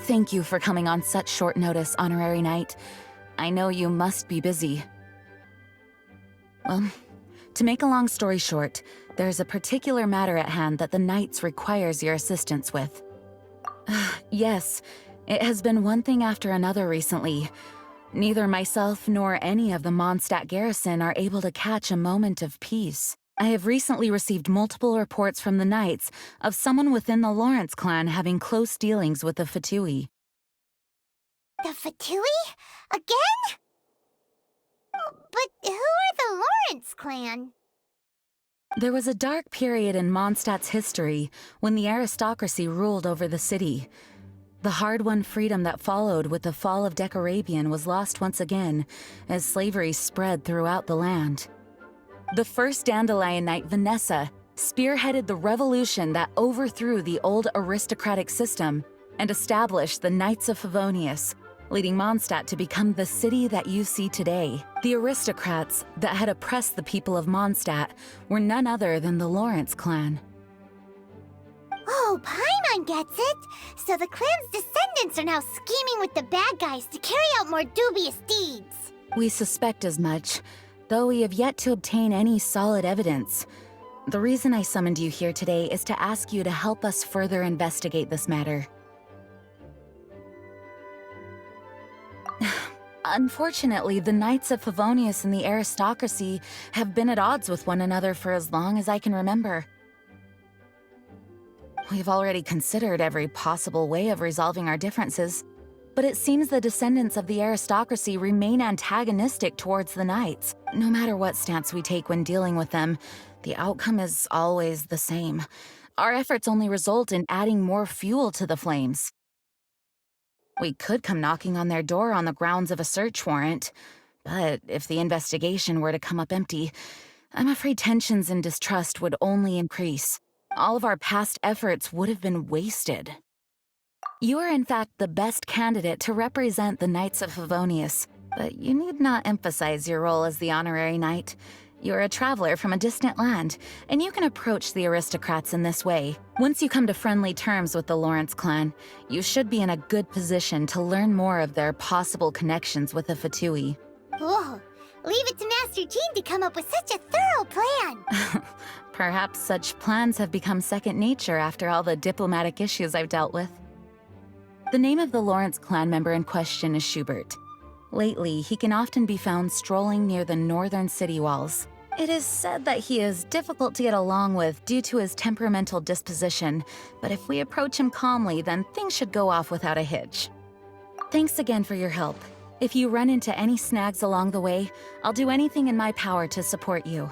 Thank you for coming on such short notice, Honorary Knight. I know you must be busy. Well, to make a long story short, there's a particular matter at hand that the Knights requires your assistance with. Yes, it has been one thing after another recently. Neither myself nor any of the Mondstadt garrison are able to catch a moment of peace. I have recently received multiple reports from the Knights of someone within the Lawrence clan having close dealings with the Fatui. The Fatui? Again? But who are the Lawrence clan? There was a dark period in Mondstadt's history when the aristocracy ruled over the city. The hard-won freedom that followed with the fall of Decarabian was lost once again as slavery spread throughout the land. The first Dandelion Knight, Vanessa, spearheaded the revolution that overthrew the old aristocratic system and established the Knights of Favonius, leading Mondstadt to become the city that you see today. The aristocrats that had oppressed the people of Mondstadt were none other than the Lawrence clan. Oh, Paimon gets it! So the clan's descendants are now scheming with the bad guys to carry out more dubious deeds. We suspect as much, though we have yet to obtain any solid evidence. The reason I summoned you here today is to ask you to help us further investigate this matter. Unfortunately, the Knights of Favonius and the aristocracy have been at odds with one another for as long as I can remember. We've already considered every possible way of resolving our differences, but it seems the descendants of the aristocracy remain antagonistic towards the Knights. No matter what stance we take when dealing with them, the outcome is always the same. Our efforts only result in adding more fuel to the flames. We could come knocking on their door on the grounds of a search warrant, but if the investigation were to come up empty, I'm afraid tensions and distrust would only increase. All of our past efforts would have been wasted. You are in fact the best candidate to represent the Knights of Favonius, but you need not emphasize your role as the Honorary Knight. You're a traveler from a distant land, and you can approach the aristocrats in this way. Once you come to friendly terms with the Lawrence clan, you should be in a good position to learn more of their possible connections with the Fatui. Whoa, leave it to Master Jean to come up with such a thorough plan! Perhaps such plans have become second nature after all the diplomatic issues I've dealt with. The name of the Lawrence clan member in question is Schubert. Lately, he can often be found strolling near the northern city walls. It is said that he is difficult to get along with due to his temperamental disposition, but if we approach him calmly, then things should go off without a hitch. Thanks again for your help. If you run into any snags along the way, I'll do anything in my power to support you.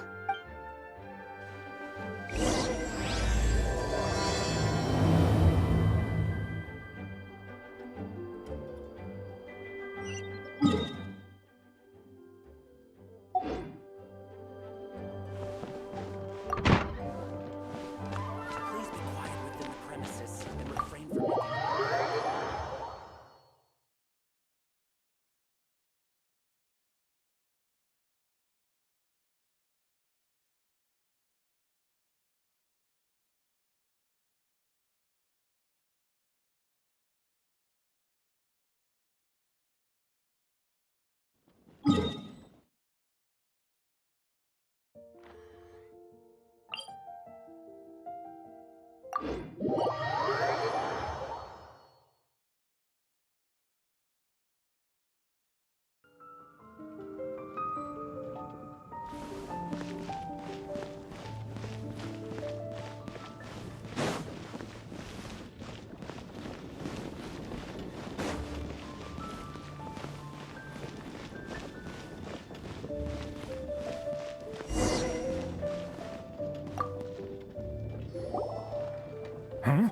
Huh?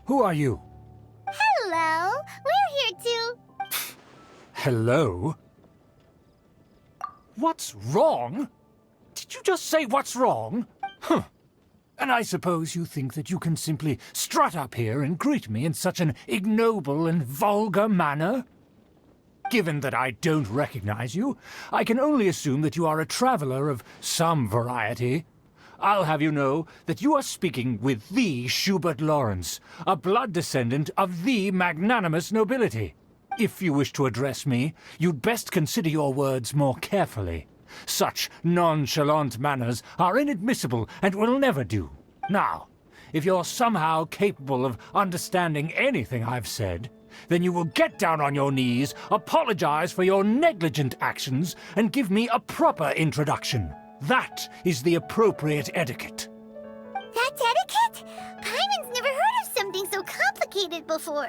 Who are you? Hello, we're here to... Hello? What's wrong? Did you just say what's wrong? Huh. And I suppose you think that you can simply strut up here and greet me in such an ignoble and vulgar manner? Given that I don't recognize you, I can only assume that you are a traveler of some variety. I'll have you know that you are speaking with the Schubert Lawrence, a blood descendant of the magnanimous nobility. If you wish to address me, you'd best consider your words more carefully. Such nonchalant manners are inadmissible and will never do. Now, if you're somehow capable of understanding anything I've said, then you will get down on your knees, apologize for your negligent actions, and give me a proper introduction. That is the appropriate etiquette. That's etiquette? Paimon's never heard of something so complicated before.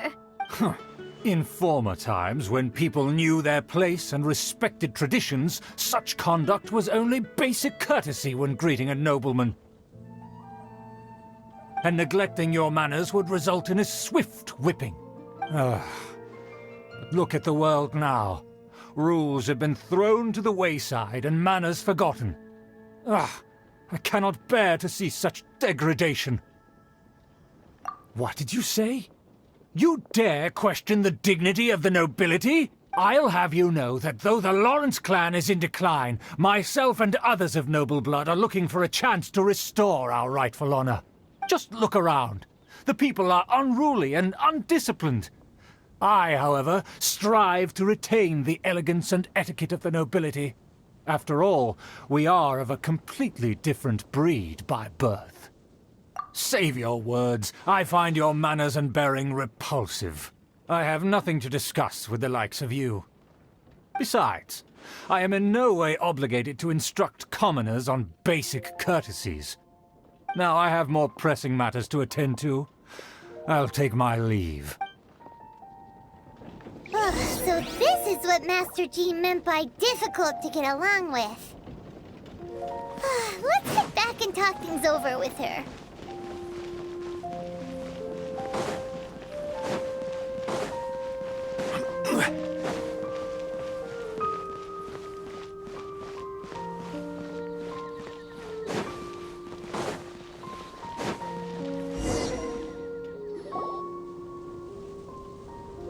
In former times, when people knew their place and respected traditions, such conduct was only basic courtesy when greeting a nobleman. And neglecting your manners would result in a swift whipping. But look at the world now. Rules have been thrown to the wayside and manners forgotten. I cannot bear to see such degradation. What did you say? You dare question the dignity of the nobility? I'll have you know that though the Lawrence clan is in decline, myself and others of noble blood are looking for a chance to restore our rightful honor. Just look around. The people are unruly and undisciplined. I, however, strive to retain the elegance and etiquette of the nobility. After all, we are of a completely different breed by birth. Save your words. I find your manners and bearing repulsive. I have nothing to discuss with the likes of you. Besides, I am in no way obligated to instruct commoners on basic courtesies. Now I have more pressing matters to attend to. I'll take my leave. So this is what Master G meant by difficult to get along with. Let's sit back and talk things over with her.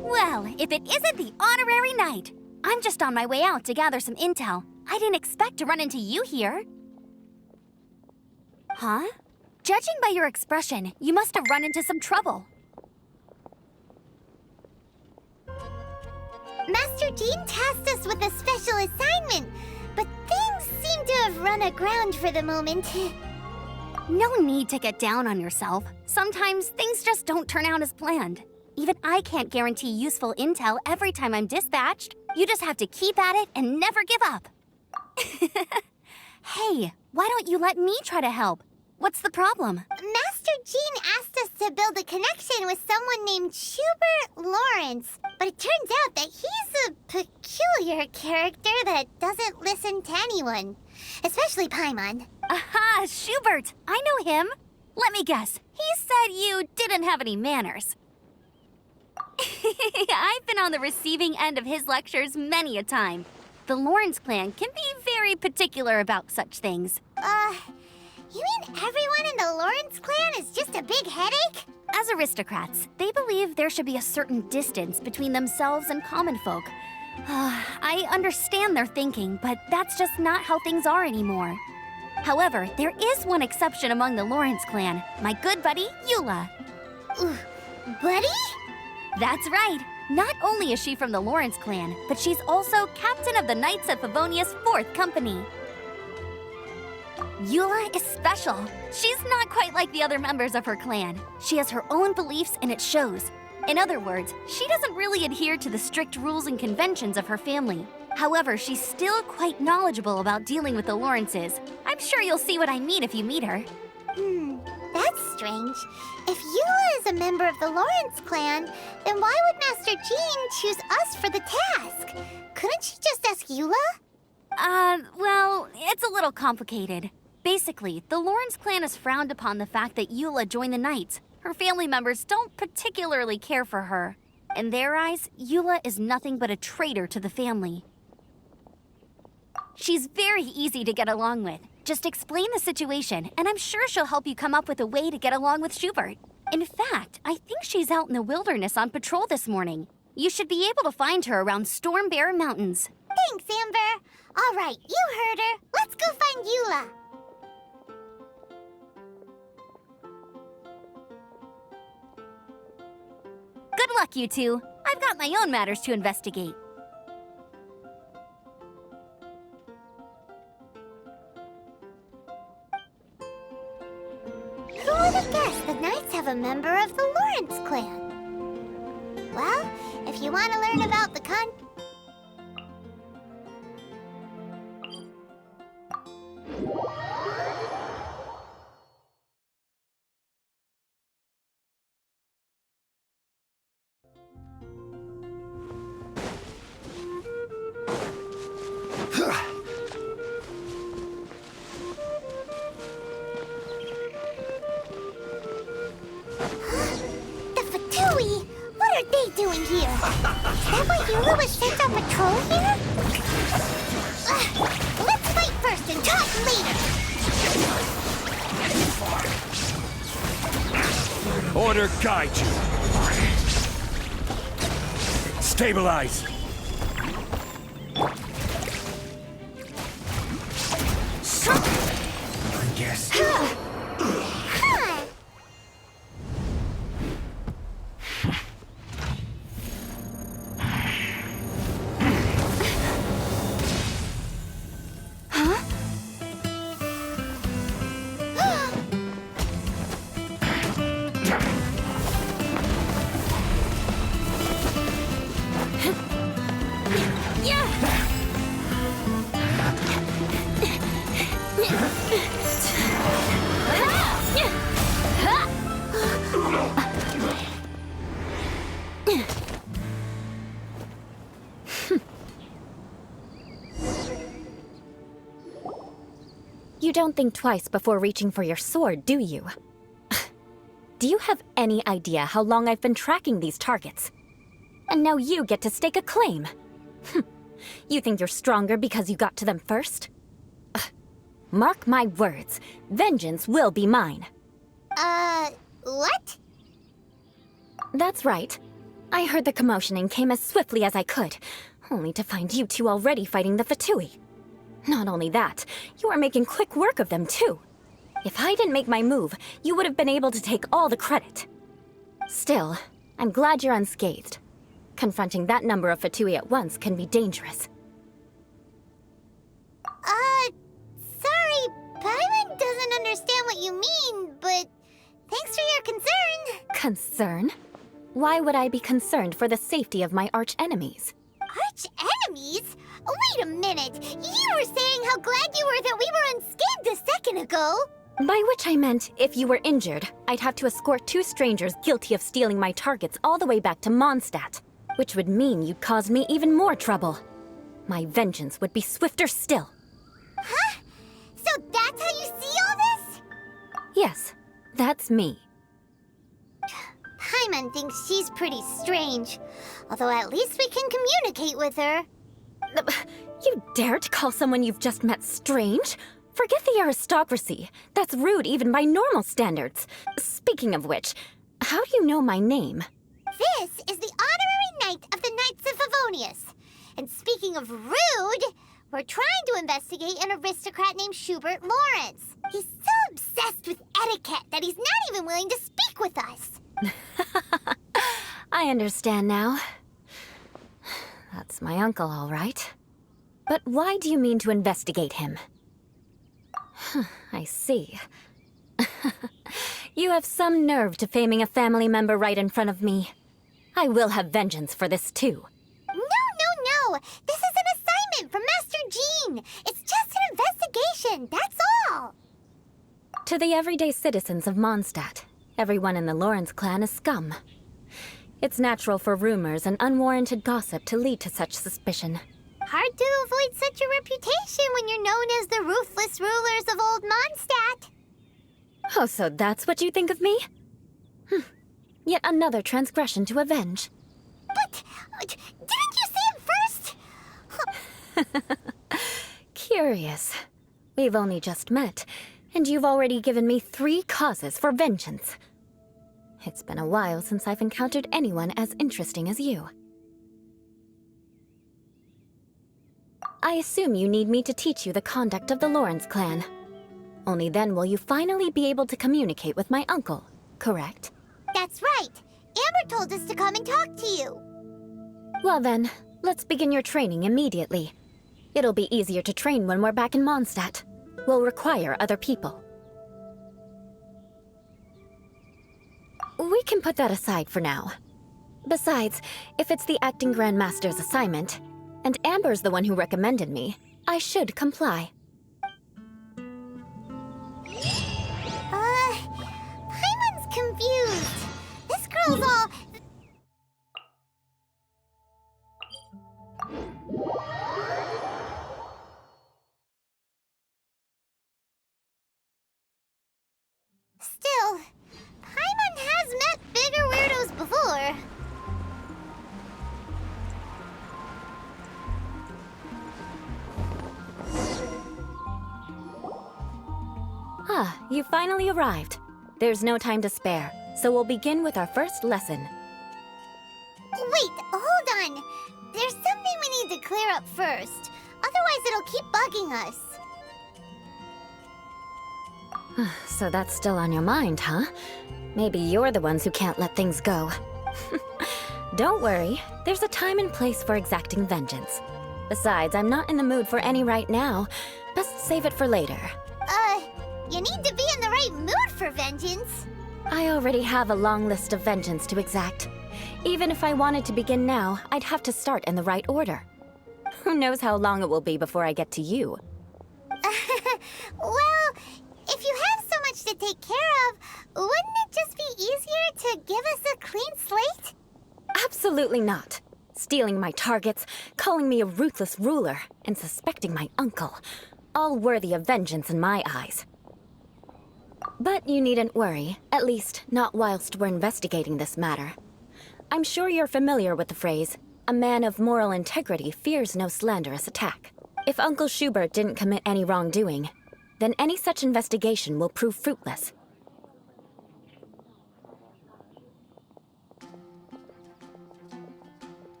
Well, if it isn't the honorary knight! I'm just on my way out to gather some intel. I didn't expect to run into you here. Huh? Judging by your expression, you must have run into some trouble. Master Jean tasked us with a special assignment, but things seem to have run aground for the moment. No need to get down on yourself. Sometimes things just don't turn out as planned. Even I can't guarantee useful intel every time I'm dispatched. You just have to keep at it and never give up. Hey, why don't you let me try to help? What's the problem? Master Jean asked us to build a connection with someone named Schubert Lawrence, but it turns out that he's a peculiar character that doesn't listen to anyone, especially Paimon. Aha, Schubert! I know him. Let me guess. He said you didn't have any manners. I've been on the receiving end of his lectures many a time. The Lawrence clan can be very particular about such things. You mean everyone in the Lawrence clan is just a big headache? As aristocrats, they believe there should be a certain distance between themselves and common folk. I understand their thinking, but that's just not how things are anymore. However, there is one exception among the Lawrence clan, my good buddy, Eula. Buddy? That's right. Not only is she from the Lawrence clan, but she's also captain of the Knights of Favonia's 4th company. Eula is special. She's not quite like the other members of her clan. She has her own beliefs and it shows. In other words, she doesn't really adhere to the strict rules and conventions of her family. However, she's still quite knowledgeable about dealing with the Lawrences. I'm sure you'll see what I mean if you meet her. That's strange. If Eula is a member of the Lawrence clan, then why would Master Jean choose us for the task? Couldn't she just ask Eula? Well, it's a little complicated. Basically, the Lawrence clan has frowned upon the fact that Eula joined the Knights. Her family members don't particularly care for her. In their eyes, Eula is nothing but a traitor to the family. She's very easy to get along with. Just explain the situation, and I'm sure she'll help you come up with a way to get along with Schubert. In fact, I think she's out in the wilderness on patrol this morning. You should be able to find her around Storm Bear Mountains. Thanks, Amber. All right, you heard her. Let's go find Eula. Good luck, you two. I've got my own matters to investigate. Who would have guessed the Knights have a member of the Lawrence clan? Well, if you want to learn about the The Fatui! What are they doing here? Is that why Eula was sent on patrol here? Let's fight first and talk later! Order guide you. Stabilize. I guess. You don't think twice before reaching for your sword, do you? Do you have any idea how long I've been tracking these targets? And now you get to stake a claim. You think you're stronger because you got to them first? Mark my words, vengeance will be mine. What? That's right. I heard the commotion and came as swiftly as I could, only to find you two already fighting the Fatui. Not only that, you are making quick work of them too. If I didn't make my move, you would have been able to take all the credit. Still, I'm glad you're unscathed. Confronting that number of Fatui at once can be dangerous. Sorry, Paimon doesn't understand what you mean, but thanks for your concern. Concern? Why would I be concerned for the safety of my arch-enemies? Arch-enemies? Wait a minute! You were saying how glad you were that we were unscathed a second ago! By which I meant, if you were injured, I'd have to escort two strangers guilty of stealing my targets all the way back to Mondstadt, which would mean you'd cause me even more trouble. My vengeance would be swifter still. Huh? So that's how you see all this? Yes, that's me. Paimon thinks she's pretty strange, although at least we can communicate with her. You dare to call someone you've just met strange? Forget the aristocracy. That's rude even by normal standards. Speaking of which, how do you know my name? This is the honorary knight of the Knights of Favonius. And speaking of rude, we're trying to investigate an aristocrat named Schubert Lawrence. He's so obsessed with etiquette that he's not even willing to speak with us. I understand now. That's my uncle, all right. But why do you mean to investigate him? I see. You have some nerve to faming a family member right in front of me. I will have vengeance for this too. No. This is an assignment from Master Jean. It's just an investigation, that's all. To the everyday citizens of Mondstadt, everyone in the Lawrence clan is scum. It's natural for rumors and unwarranted gossip to lead to such suspicion. Hard to avoid such a reputation when you're known as the ruthless rulers of Old Mondstadt. Oh, so that's what you think of me? Yet another transgression to avenge. But didn't you say it first? Curious. We've only just met, and you've already given me 3 causes for vengeance. It's been a while since I've encountered anyone as interesting as you. I assume you need me to teach you the conduct of the Lawrence clan. Only then will you finally be able to communicate with my uncle, correct? That's right. Amber told us to come and talk to you. Well then, let's begin your training immediately. It'll be easier to train when we're back in Mondstadt. We'll require other people. We can put that aside for now. Besides, if it's the acting Grandmaster's assignment, and Amber's the one who recommended me, I should comply. Paimon's confused. This girl's all... Still, Paimon has met bigger weirdos before. Ah, you finally arrived. There's no time to spare, so we'll begin with our first lesson. Wait, hold on. There's something we need to clear up first. Otherwise, it'll keep bugging us. So that's still on your mind, huh? Maybe you're the ones who can't let things go. Don't worry, there's a time and place for exacting vengeance. Besides, I'm not in the mood for any right now. Best save it for later. You need to be in the right mood for vengeance. I already have a long list of vengeance to exact. Even if I wanted to begin now, I'd have to start in the right order. Who knows how long it will be before I get to you? Well, if you have so much to take care of, wouldn't it just be easier to give us a clean slate? Absolutely not. Stealing my targets, calling me a ruthless ruler, and suspecting my uncle. All worthy of vengeance in my eyes. But you needn't worry, at least not whilst we're investigating this matter. I'm sure you're familiar with the phrase, a man of moral integrity fears no slanderous attack. If Uncle Schubert didn't commit any wrongdoing, then any such investigation will prove fruitless.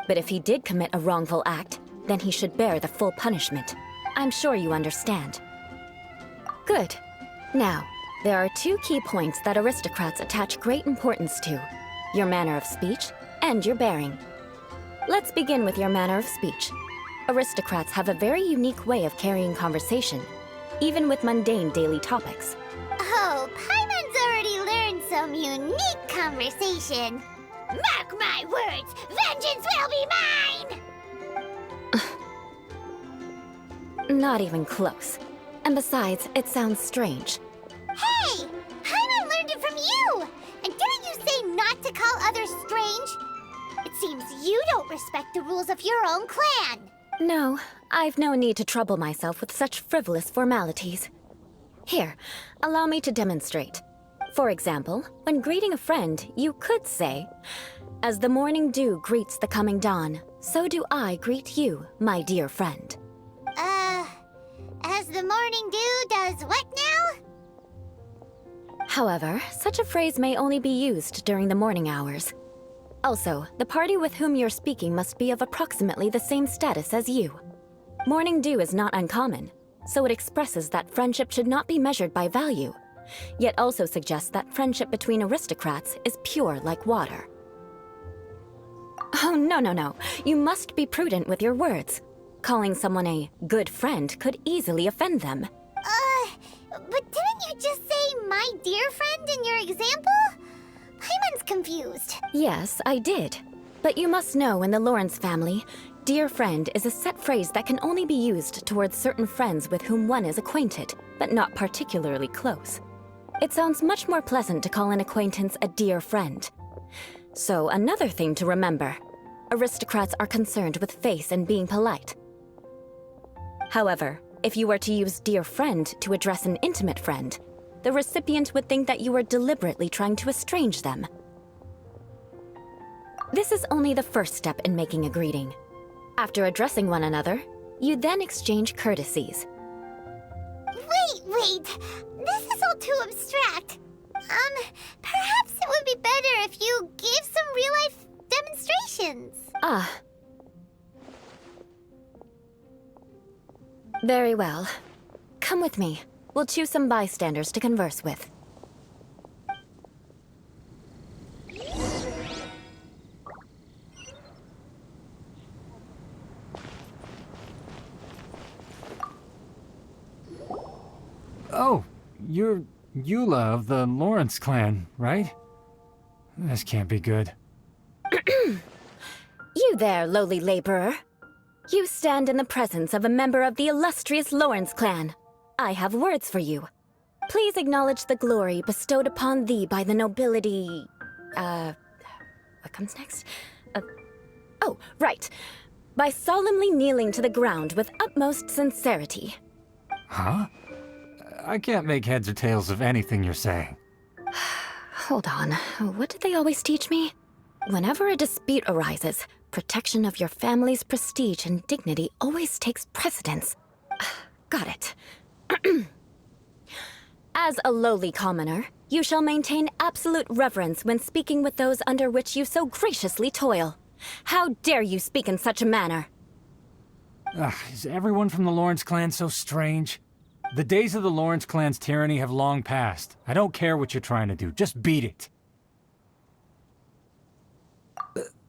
But if he did commit a wrongful act, then he should bear the full punishment. I'm sure you understand. Good. Now, there are two key points that aristocrats attach great importance to: your manner of speech and your bearing. Let's begin with your manner of speech. Aristocrats have a very unique way of carrying conversation, even with mundane daily topics. Oh, Paimon's already learned some unique conversation. Mark my words, vengeance will be mine! Not even close. And besides, it sounds strange. Hey! Paimon learned it from you! And didn't you say not to call others strange? It seems you don't respect the rules of your own clan. No, I've no need to trouble myself with such frivolous formalities. Here, allow me to demonstrate. For example, when greeting a friend, you could say, "As the morning dew greets the coming dawn, so do I greet you, my dear friend." As the morning dew does what now? However, such a phrase may only be used during the morning hours. Also, the party with whom you're speaking must be of approximately the same status as you. Morning dew is not uncommon, so it expresses that friendship should not be measured by value, yet also suggests that friendship between aristocrats is pure like water. Oh, no. You must be prudent with your words. Calling someone a good friend could easily offend them. But didn't you just say my dear friend in your example? Paimon's confused. Yes, I did. But you must know in the Lawrence family, dear friend is a set phrase that can only be used towards certain friends with whom one is acquainted, but not particularly close. It sounds much more pleasant to call an acquaintance a dear friend. So another thing to remember, aristocrats are concerned with face and being polite. However, if you were to use dear friend to address an intimate friend, the recipient would think that you were deliberately trying to estrange them. This is only the first step in making a greeting. After addressing one another, you then exchange courtesies. Wait. This is all too abstract. Perhaps it would be better if you gave some real-life demonstrations. Ah. Very well. Come with me. We'll choose some bystanders to converse with. You're Eula of the Lawrence clan, right? This can't be good. You there, lowly laborer. You stand in the presence of a member of the illustrious Lawrence clan. I have words for you. Please acknowledge the glory bestowed upon thee by the nobility... What comes next? Oh, right. By solemnly kneeling to the ground with utmost sincerity. Huh? I can't make heads or tails of anything you're saying. Hold on. What did they always teach me? Whenever a dispute arises, protection of your family's prestige and dignity always takes precedence. Got it. As a lowly commoner, you shall maintain absolute reverence when speaking with those under which you so graciously toil. How dare you speak in such a manner? Is everyone from the Lawrence clan so strange? The days of the Lawrence clan's tyranny have long passed. I don't care what you're trying to do, just beat it.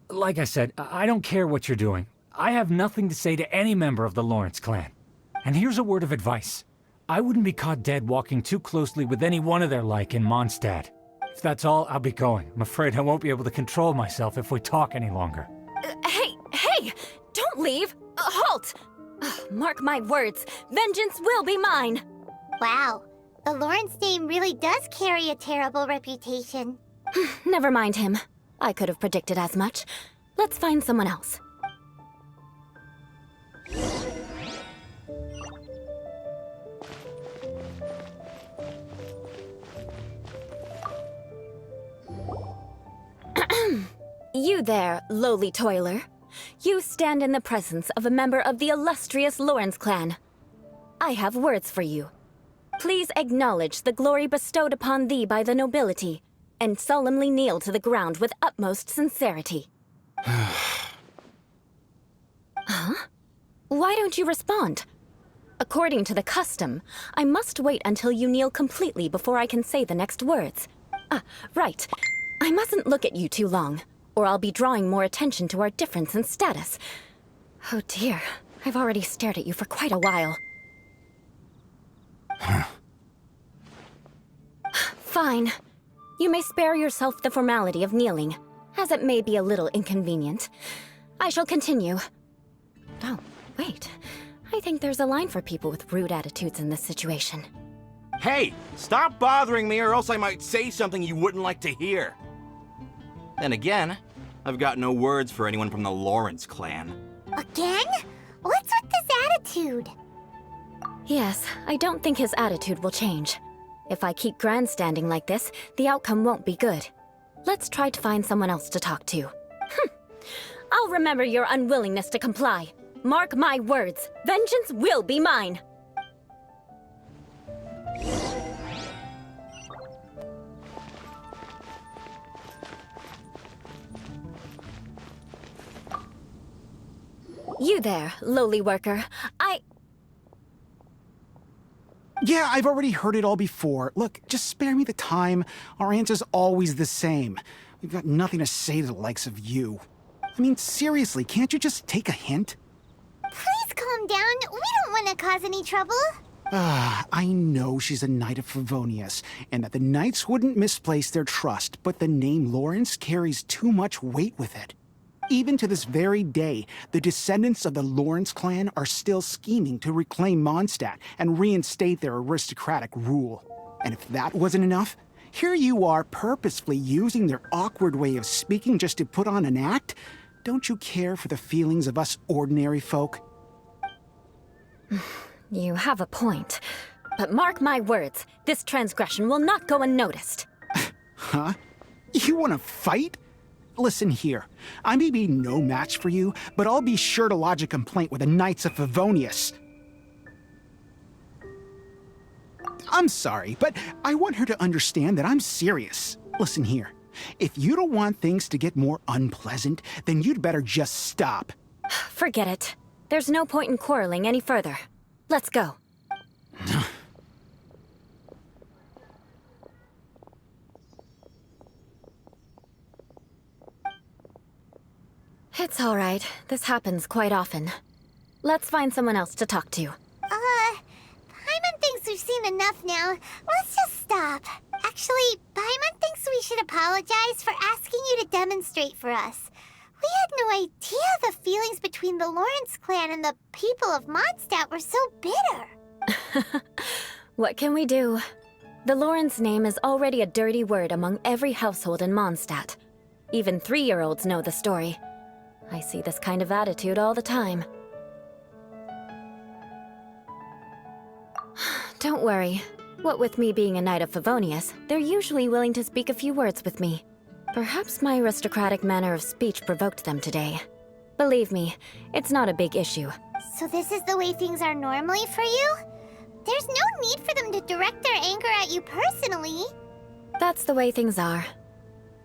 Like I said, I don't care what you're doing. I have nothing to say to any member of the Lawrence clan. And here's a word of advice. I wouldn't be caught dead walking too closely with any one of their like in Mondstadt. If that's all, I'll be going. I'm afraid I won't be able to control myself if we talk any longer. Hey! Don't leave! Halt! Mark my words, vengeance will be mine! Wow, the Lawrence name really does carry a terrible reputation. Never mind him. I could have predicted as much. Let's find someone else. You there, lowly toiler. You stand in the presence of a member of the illustrious Lawrence clan. I have words for you. Please acknowledge the glory bestowed upon thee by the nobility, and solemnly kneel to the ground with utmost sincerity. Huh? Why don't you respond? According to the custom, I must wait until you kneel completely before I can say the next words. Right. I mustn't look at you too long, or I'll be drawing more attention to our difference in status. Oh dear, I've already stared at you for quite a while. Fine. You may spare yourself the formality of kneeling, as it may be a little inconvenient. I shall continue. Oh, wait. I think there's a line for people with rude attitudes in this situation. Hey, stop bothering me or else I might say something you wouldn't like to hear. Then again, I've got no words for anyone from the Lawrence clan. Again? What's with this attitude? Yes, I don't think his attitude will change. If I keep grandstanding like this, the outcome won't be good. Let's try to find someone else to talk to. I'll remember your unwillingness to comply. Mark my words, vengeance will be mine! You there, lowly worker. Yeah, I've already heard it all before. Look, just spare me the time. Our answer's always the same. We've got nothing to say to the likes of you. I mean, seriously, can't you just take a hint? Please calm down. We don't want to cause any trouble. I know she's a knight of Favonius, and that the knights wouldn't misplace their trust, but the name Lawrence carries too much weight with it. Even to this very day, the descendants of the Lawrence clan are still scheming to reclaim Mondstadt and reinstate their aristocratic rule. And if that wasn't enough, here you are purposefully using their awkward way of speaking just to put on an act? Don't you care for the feelings of us ordinary folk? You have a point. But mark my words, this transgression will not go unnoticed. Huh? You want to fight? Listen here, I may be no match for you, but I'll be sure to lodge a complaint with the Knights of Favonius. I'm sorry, but I want her to understand that I'm serious. Listen here, if you don't want things to get more unpleasant, then you'd better just stop. Forget it. There's no point in quarreling any further. Let's go. It's all right. This happens quite often. Let's find someone else to talk to. Paimon thinks we've seen enough now. Let's just stop. Actually, Paimon thinks we should apologize for asking you to demonstrate for us. We had no idea the feelings between the Lawrence clan and the people of Mondstadt were so bitter. What can we do? The Lawrence name is already a dirty word among every household in Mondstadt. Even 3-year-olds know the story. I see this kind of attitude all the time. Don't worry. What with me being a Knight of Favonius, they're usually willing to speak a few words with me. Perhaps my aristocratic manner of speech provoked them today. Believe me, it's not a big issue. So this is the way things are normally for you? There's no need for them to direct their anger at you personally. That's the way things are.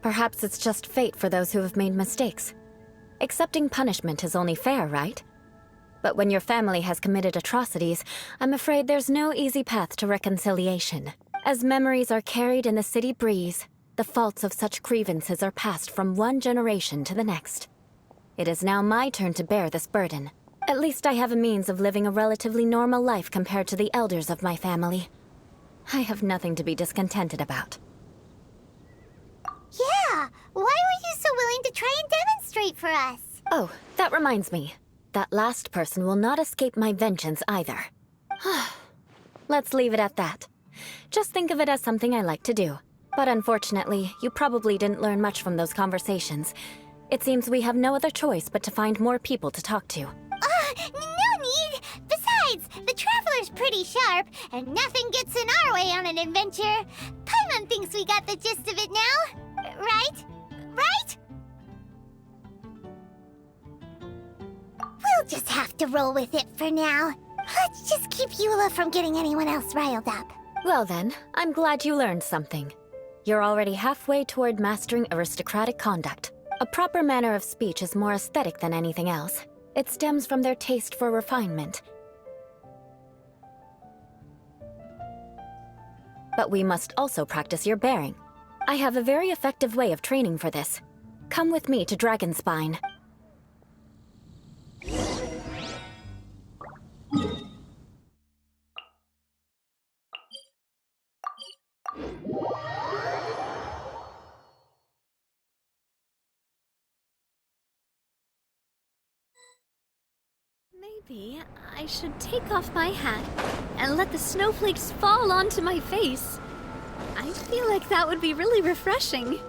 Perhaps it's just fate for those who have made mistakes. Accepting punishment is only fair, right? But when your family has committed atrocities, I'm afraid there's no easy path to reconciliation. As memories are carried in the city breeze, the faults of such grievances are passed from one generation to the next. It is now my turn to bear this burden. At least I have a means of living a relatively normal life compared to the elders of my family. I have nothing to be discontented about. Yeah, why were you so willing to try and demonstrate for us? Oh, that reminds me. That last person will not escape my vengeance either. Let's leave it at that. Just think of it as something I like to do. But unfortunately, you probably didn't learn much from those conversations. It seems we have no other choice but to find more people to talk to. No need! Besides, the Traveler's pretty sharp, and nothing gets in our way on an adventure. Paimon thinks we got the gist of it now. Right? Right? We'll just have to roll with it for now. Let's just keep Eula from getting anyone else riled up. Well then, I'm glad you learned something. You're already halfway toward mastering aristocratic conduct. A proper manner of speech is more aesthetic than anything else. It stems from their taste for refinement. But we must also practice your bearing. I have a very effective way of training for this. Come with me to Dragonspine. Maybe I should take off my hat and let the snowflakes fall onto my face. I feel like that would be really refreshing.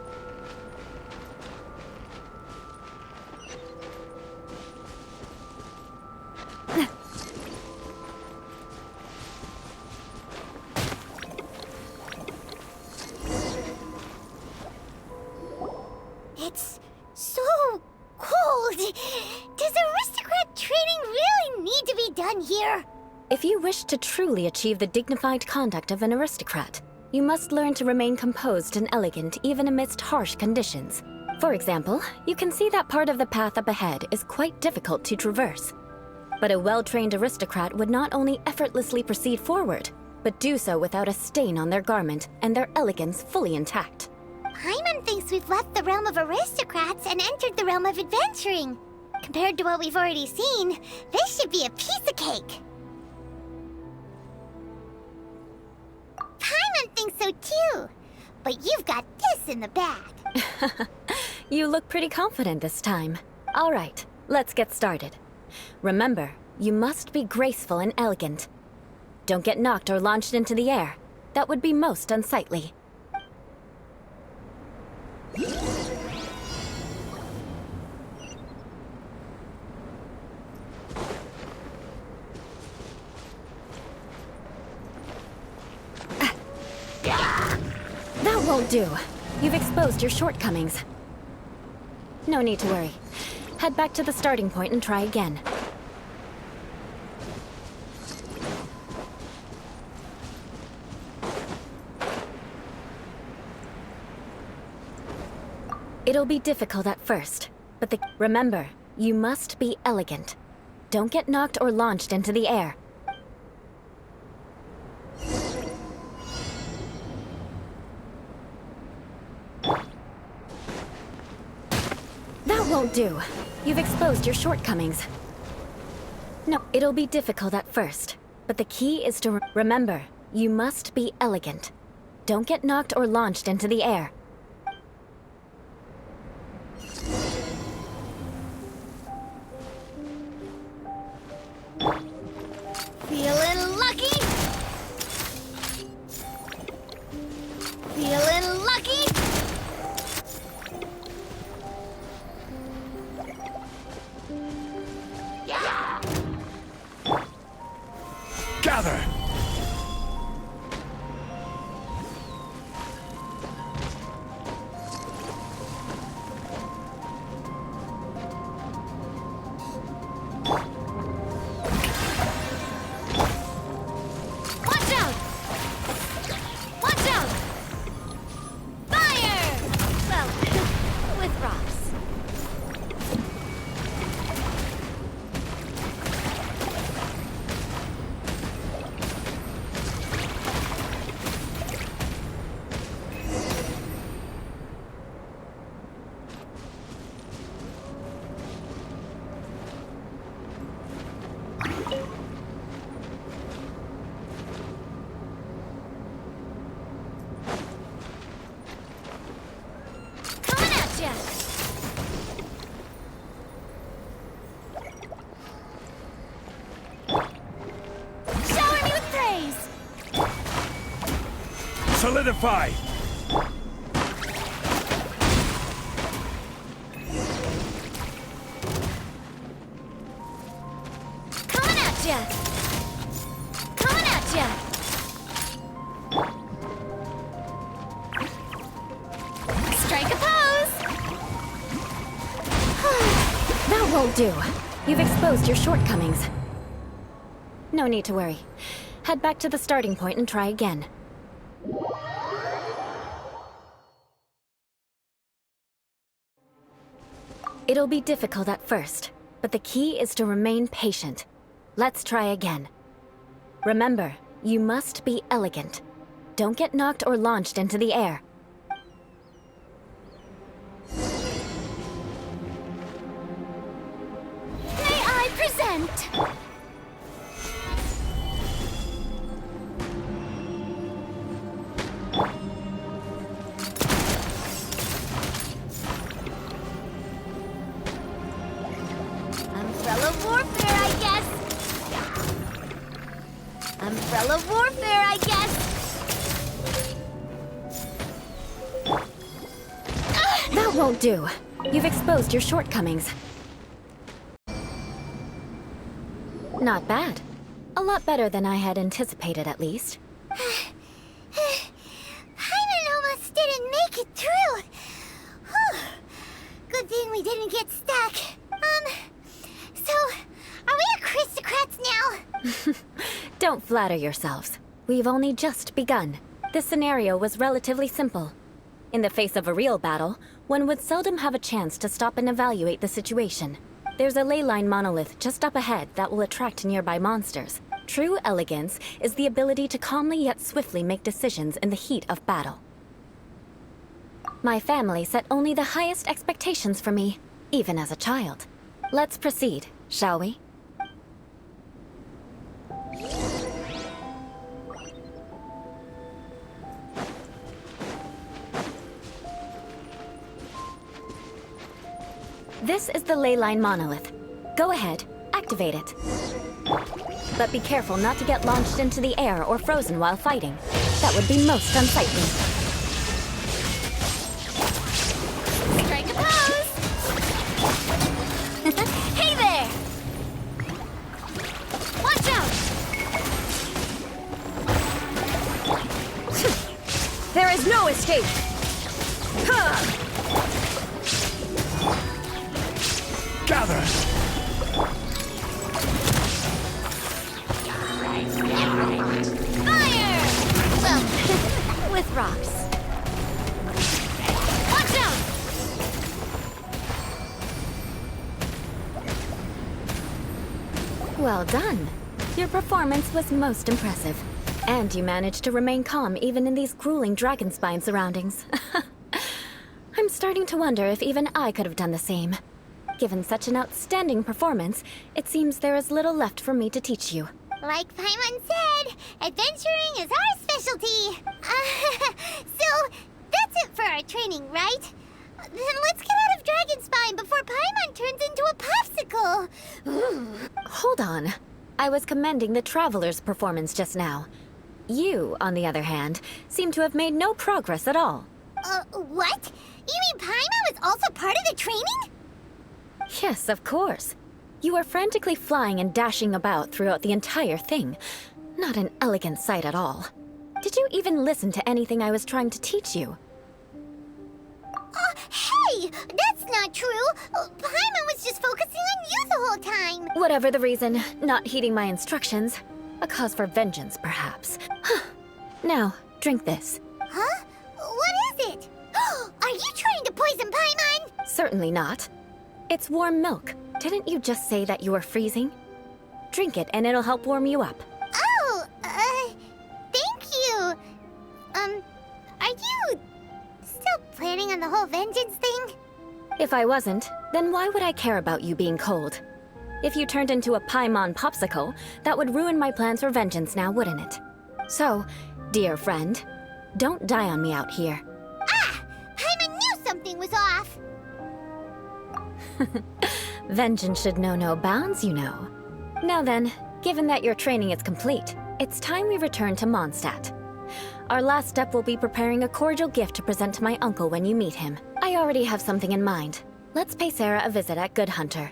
It's so cold. Does aristocrat training really need to be done here? If you wish to truly achieve the dignified conduct of an aristocrat, you must learn to remain composed and elegant even amidst harsh conditions. For example, you can see that part of the path up ahead is quite difficult to traverse. But a well-trained aristocrat would not only effortlessly proceed forward, but do so without a stain on their garment and their elegance fully intact. Paimon thinks we've left the realm of aristocrats and entered the realm of adventuring. Compared to what we've already seen, this should be a piece of cake. Paimon thinks so too, but you've got this in the bag. You look pretty confident this time. All right, let's get started. Remember, you must be graceful and elegant. Don't get knocked or launched into the air. That would be most unsightly. That won't do. You've exposed your shortcomings. No need to worry. Head back to the starting point and try again. It'll be difficult at first, but remember, you must be elegant. Don't get knocked or launched into the air. That won't do. You've exposed your shortcomings. No, it'll be difficult at first, but the key is to remember, you must be elegant. Don't get knocked or launched into the air. Feeling lucky? Feeling lucky? Gather! Watch out! Watch out! Fire! Well, with rocks. Coming at ya! Shower me with praise! Solidify! Coming at ya! Coming at ya! Strike a pose! That won't do. You've exposed your shortcomings. No need to worry. Head back to the starting point and try again. It'll be difficult at first, but the key is to remain patient. Let's try again. Remember, you must be elegant. Don't get knocked or launched into the air. May I present? Umbrella warfare, I guess. Umbrella warfare, I guess. That won't do. You've exposed your shortcomings. Not bad. A lot better than I had anticipated, at least. Hyman almost didn't make it through. Whew. Good thing we didn't get stuck. So, are we aristocrats now? Don't flatter yourselves. We've only just begun. This scenario was relatively simple. In the face of a real battle, one would seldom have a chance to stop and evaluate the situation. There's a leyline monolith just up ahead that will attract nearby monsters. True elegance is the ability to calmly yet swiftly make decisions in the heat of battle. My family set only the highest expectations for me, even as a child. Let's proceed, shall we? This is the leyline monolith. Go ahead, activate it. But be careful not to get launched into the air or frozen while fighting. That would be most unsightly. Strike a pose! Hey there! Watch out! There is no escape! Gather! Fire! Well, with rocks. Watch out! Well done. Your performance was most impressive. And you managed to remain calm even in these grueling dragon spine surroundings. I'm starting to wonder if even I could have done the same. Given such an outstanding performance, it seems there is little left for me to teach you. Like Paimon said, adventuring is our specialty. So, that's it for our training, right? Then let's get out of Dragon Spine before Paimon turns into a popsicle. Hold on. I was commending the Traveler's performance just now. You, on the other hand, seem to have made no progress at all. What? You mean Paimon was also part of the training? Yes, of course. You were frantically flying and dashing about throughout the entire thing. Not an elegant sight at all. Did you even listen to anything I was trying to teach you? Hey! That's not true! Paimon was just focusing on you the whole time! Whatever the reason, not heeding my instructions. A cause for vengeance, perhaps. Now, drink this. Huh? What is it? Are you trying to poison Paimon? Certainly not. It's warm milk. Didn't you just say that you were freezing? Drink it and it'll help warm you up. Oh, thank you. Are you still planning on the whole vengeance thing? If I wasn't, then why would I care about you being cold? If you turned into a Paimon popsicle, that would ruin my plans for vengeance now, wouldn't it? So, dear friend, don't die on me out here. Ah! Paimon knew something was off! Vengeance should know no bounds, you know. Now then, given that your training is complete, it's time we return to Mondstadt. Our last step will be preparing a cordial gift to present to my uncle when you meet him. I already have something in mind. Let's pay Sarah a visit at Good Hunter.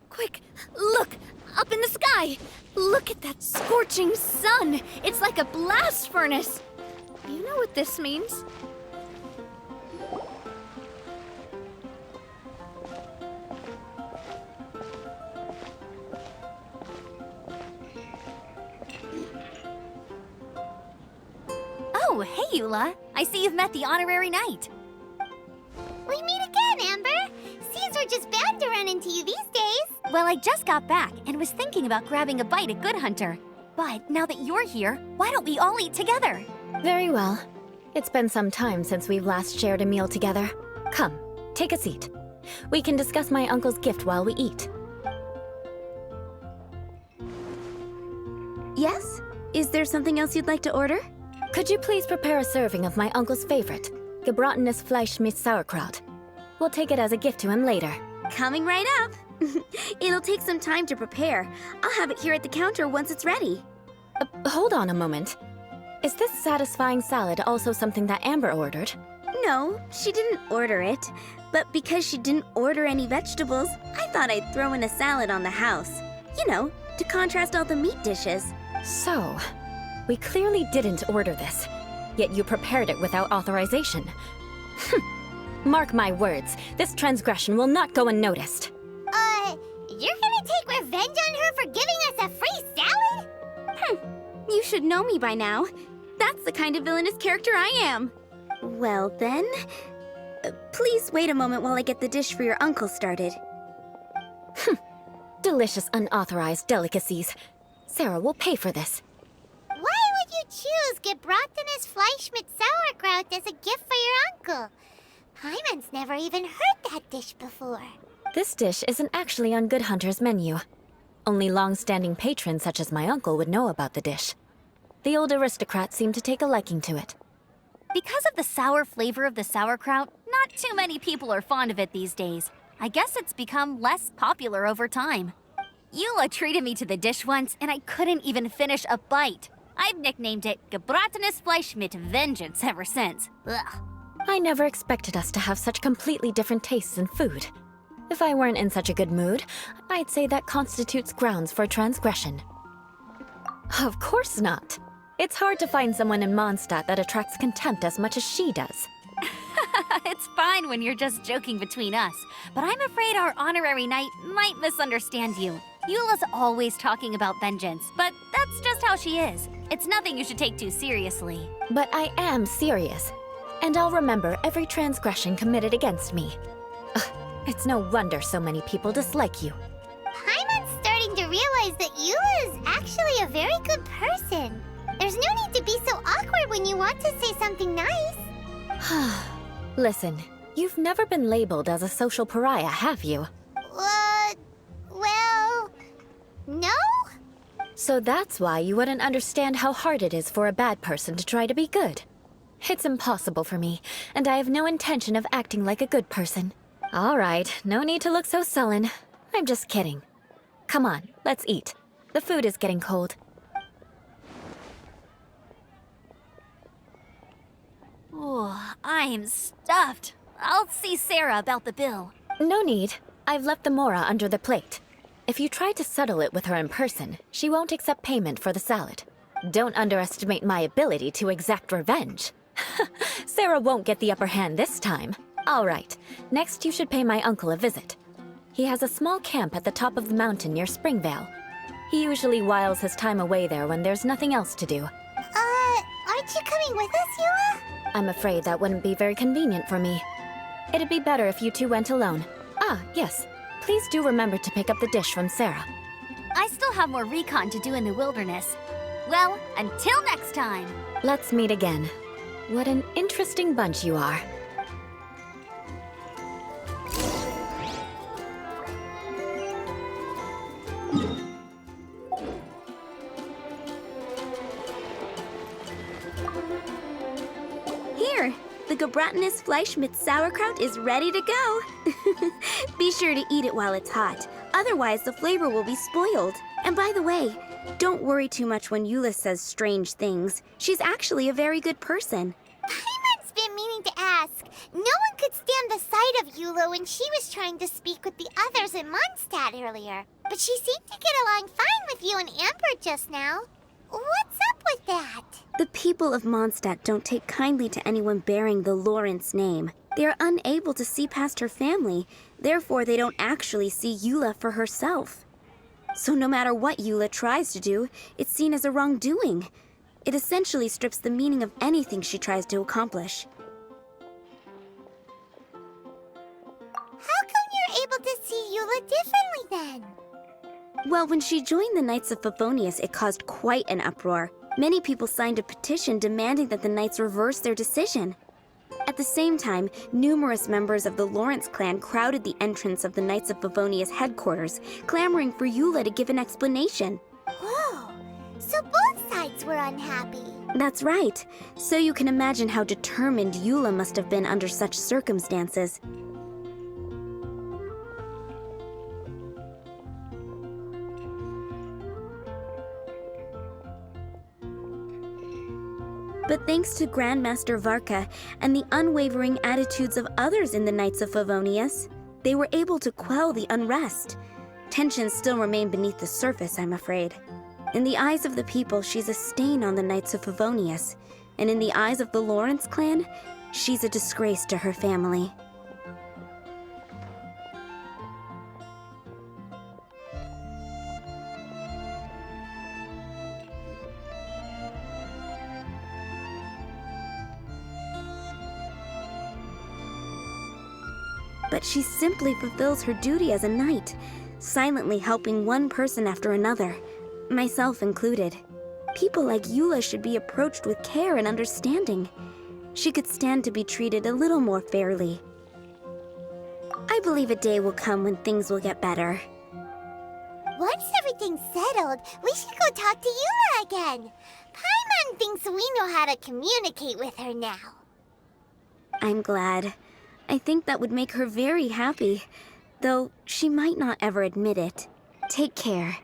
Quick, look! Up in the sky! Look at that scorching sun! It's like a blast furnace! You know what this means? Oh, hey, Eula! I see you've met the honorary knight. We meet again, Amber! Seems we're just bound to run into you these days. Well, I just got back and was thinking about grabbing a bite at Good Hunter. But now that you're here, why don't we all eat together? Very well. It's been some time since we've last shared a meal together. Come, take a seat. We can discuss my uncle's gift while we eat. Yes? Is there something else you'd like to order? Could you please prepare a serving of my uncle's favorite, gebratenes Fleisch mit Sauerkraut? We'll take it as a gift to him later. Coming right up. It'll take some time to prepare. I'll have it here at the counter once it's ready. Hold on a moment. Is this satisfying salad also something that Amber ordered? No, she didn't order it. But because she didn't order any vegetables, I thought I'd throw in a salad on the house. You know, to contrast all the meat dishes. So, we clearly didn't order this, yet you prepared it without authorization. Mark my words, this transgression will not go unnoticed. You're gonna take revenge on her for giving us a free salad? You should know me by now. That's the kind of villainous character I am. Well then, please wait a moment while I get the dish for your uncle started. Delicious unauthorized delicacies. Sarah will pay for this. Why would you choose gebratenes Fleisch mit Sauerkraut as a gift for your uncle? Paimon's never even heard that dish before. This dish isn't actually on Good Hunter's menu. Only long-standing patrons such as my uncle would know about the dish. The old aristocrat seemed to take a liking to it. Because of the sour flavor of the sauerkraut, not too many people are fond of it these days. I guess it's become less popular over time. Eula treated me to the dish once, and I couldn't even finish a bite. I've nicknamed it gebratenes Fleisch mit Vengeance ever since. Ugh. I never expected us to have such completely different tastes in food. If I weren't in such a good mood, I'd say that constitutes grounds for transgression. Of course not. It's hard to find someone in Mondstadt that attracts contempt as much as she does. It's fine when you're just joking between us, but I'm afraid our honorary knight might misunderstand you. Eula's always talking about vengeance, but that's just how she is. It's nothing you should take too seriously. But I am serious. And I'll remember every transgression committed against me. Ugh, it's no wonder so many people dislike you. Paimon's starting to realize that Eula is actually a very good person. There's no need to be so awkward when you want to say something nice. Listen, you've never been labeled as a social pariah, have you? Well, no? So that's why you wouldn't understand how hard it is for a bad person to try to be good. It's impossible for me, and I have no intention of acting like a good person. All right, no need to look so sullen. I'm just kidding. Come on, let's eat. The food is getting cold. Oh, I'm stuffed. I'll see Sarah about the bill. No need. I've left the mora under the plate. If you try to settle it with her in person, she won't accept payment for the salad. Don't underestimate my ability to exact revenge. Sarah won't get the upper hand this time. All right, next you should pay my uncle a visit. He has a small camp at the top of the mountain near Springvale. He usually whiles his time away there when there's nothing else to do. Aren't you coming with us, Eula? I'm afraid that wouldn't be very convenient for me. It'd be better if you two went alone. Ah, yes. Please do remember to pick up the dish from Sarah. I still have more recon to do in the wilderness. Well, until next time. Let's meet again. What an interesting bunch you are. Here, the Gebratinous Fleischmitz sauerkraut is ready to go. Be sure to eat it while it's hot, otherwise the flavor will be spoiled. And by the way, don't worry too much when Eula says strange things. She's actually a very good person. Paimon's been meaning to ask. No one could stand the sight of Eula when she was trying to speak with the others in Mondstadt earlier. But she seemed to get along fine with you and Amber just now. What's up with that? The people of Mondstadt don't take kindly to anyone bearing the Lawrence name. They are unable to see past her family, therefore they don't actually see Eula for herself. So no matter what Eula tries to do, it's seen as a wrongdoing. It essentially strips the meaning of anything she tries to accomplish. How come you're able to see Eula differently then? Well, when she joined the Knights of Favonius, it caused quite an uproar. Many people signed a petition demanding that the Knights reverse their decision. At the same time, numerous members of the Lawrence clan crowded the entrance of the Knights of Favonius headquarters, clamoring for Eula to give an explanation. Whoa, so both sides were unhappy. That's right. So you can imagine how determined Eula must have been under such circumstances. But thanks to Grandmaster Varka and the unwavering attitudes of others in the Knights of Favonius, they were able to quell the unrest. Tensions still remain beneath the surface, I'm afraid. In the eyes of the people, she's a stain on the Knights of Favonius, and in the eyes of the Lawrence clan, she's a disgrace to her family. But she simply fulfills her duty as a knight, silently helping one person after another, myself included. People like Eula should be approached with care and understanding. She could stand to be treated a little more fairly. I believe a day will come when things will get better. Once everything's settled, we should go talk to Eula again. Paimon thinks we know how to communicate with her now. I'm glad. I think that would make her very happy, though she might not ever admit it. Take care.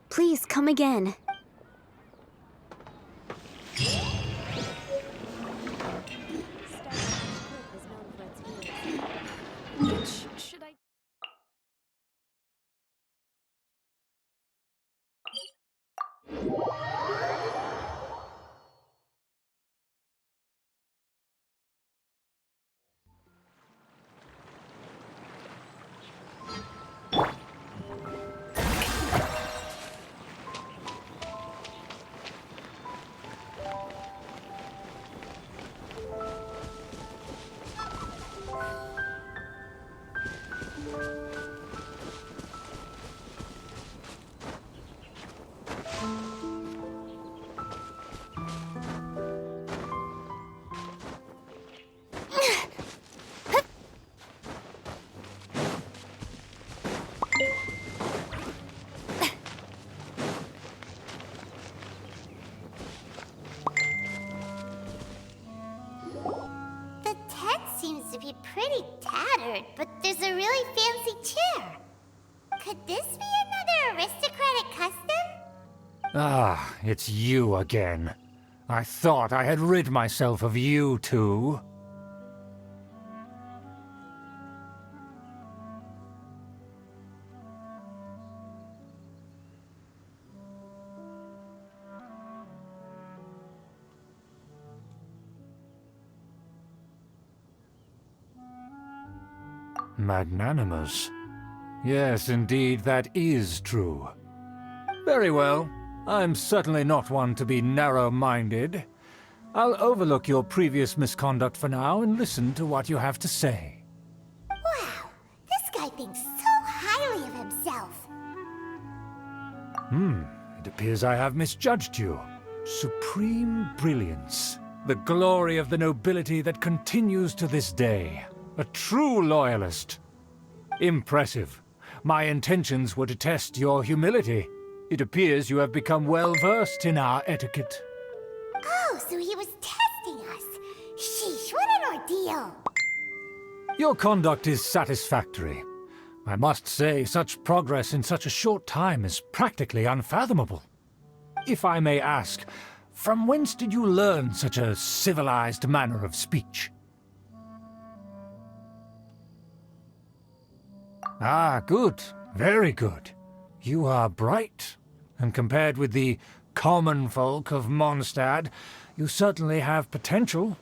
Please come again. be pretty tattered, but there's a really fancy chair. Could this be another aristocratic custom? Ah, it's you again. I thought I had rid myself of you two. Magnanimous. Yes, indeed, that is true. Very well. I'm certainly not one to be narrow-minded. I'll overlook your previous misconduct for now and listen to what you have to say. Wow, this guy thinks so highly of himself. It appears I have misjudged you. Supreme brilliance. The glory of the nobility that continues to this day. A true loyalist. Impressive. My intentions were to test your humility. It appears you have become well-versed in our etiquette. Oh, so he was testing us. Sheesh, what an ordeal. Your conduct is satisfactory. I must say, such progress in such a short time is practically unfathomable. If I may ask, from whence did you learn such a civilized manner of speech? Ah, good. Very good. You are bright, and compared with the common folk of Mondstadt, you certainly have potential.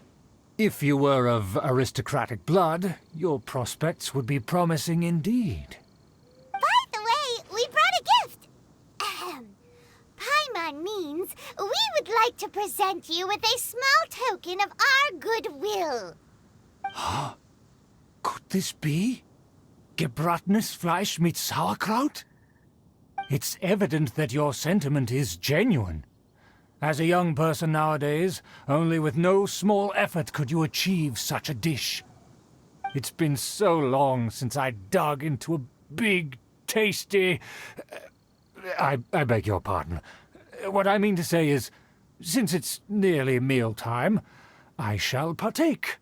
If you were of aristocratic blood, your prospects would be promising indeed. By the way, we brought a gift. Paimon means we would like to present you with a small token of our goodwill. Could this be? Gebratenes Fleisch mit Sauerkraut? It's evident that your sentiment is genuine. As a young person nowadays, only with no small effort could you achieve such a dish. It's been so long since I dug into a big, tasty... I beg your pardon. What I mean to say is, since it's nearly mealtime, I shall partake.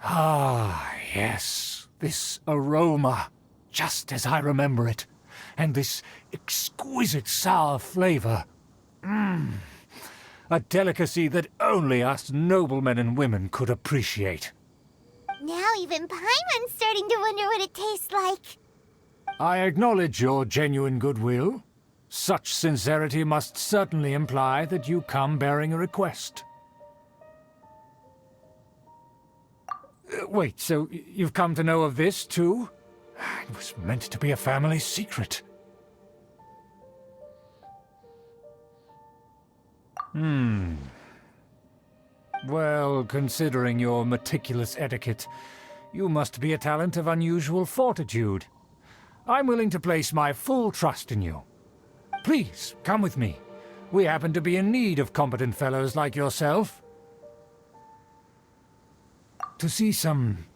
Ah, yes, this aroma, just as I remember it, and this exquisite sour flavor. A delicacy that only us noblemen and women could appreciate. Now even Paimon's starting to wonder what it tastes like. I acknowledge your genuine goodwill. Such sincerity must certainly imply that you come bearing a request. Wait, so you've come to know of this, too? It was meant to be a family secret. Well, considering your meticulous etiquette, you must be a talent of unusual fortitude. I'm willing to place my full trust in you. Please, come with me. We happen to be in need of competent fellows like yourself. To see some